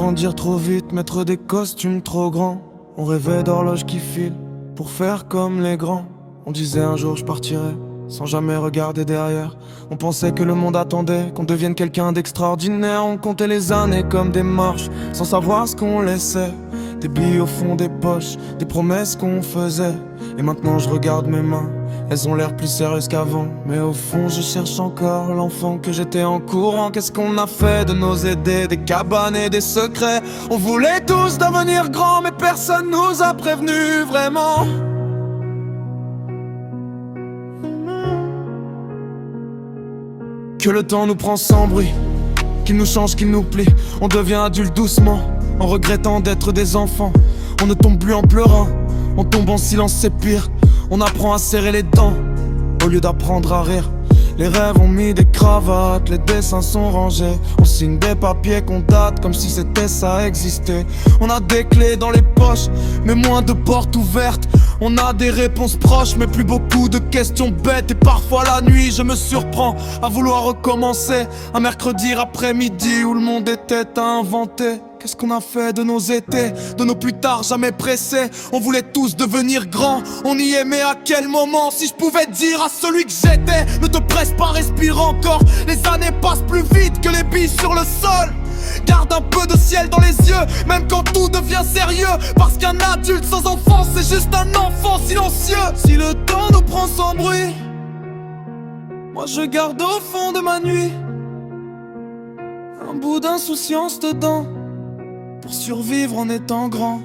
grandir trop vite, mettre des costumes trop grands. On rêvait d'horloges qui filent pour faire comme les grands. On disait un jour je partirai sans jamais regarder derrière. On pensait que le monde attendait qu'on devienne quelqu'un d'extraordinaire. On comptait les années comme des marches sans savoir ce qu'on laissait. Des billes au fond des poches, des promesses qu'on faisait. Et maintenant je regarde mes mains, elles ont l'air plus sérieuses qu'avant. Mais au fond je cherche encore l'enfant que j'étais en courant. Qu'est-ce qu'on a fait de nos idées, des cabanes et des secrets? On voulait tous devenir grands, mais personne nous a prévenus vraiment. Que le temps nous prend sans bruit, qu'il nous change, qu'il nous plie. On devient adulte doucement, en regrettant d'être des enfants. On ne tombe plus en pleurant, on tombe en silence, c'est pire. On apprend à serrer les dents, au lieu d'apprendre à rire. Les rêves ont mis des cravates, les dessins sont rangés. On signe des papiers qu'on date comme si c'était ça existait. On a des clés dans les poches, mais moins de portes ouvertes. On a des réponses proches, mais plus beaucoup de questions bêtes. Et parfois la nuit, je me surprends à vouloir recommencer. Un mercredi après-midi où le monde était à inventer. Qu'est-ce qu'on a fait de nos étés, de nos plus tard jamais pressés? On voulait tous devenir grands, on y aimait à quel moment? Si je pouvais dire à celui que j'étais, ne te presse pas, respire encore. Les années passent plus vite que les billes sur le sol. Garde un peu de ciel dans les yeux, même quand tout devient sérieux. Parce qu'un adulte sans enfant, c'est juste un enfant silencieux. Si le temps nous prend sans bruit, moi je garde au fond de ma nuit un bout d'insouciance dedans, pour survivre en étant grand.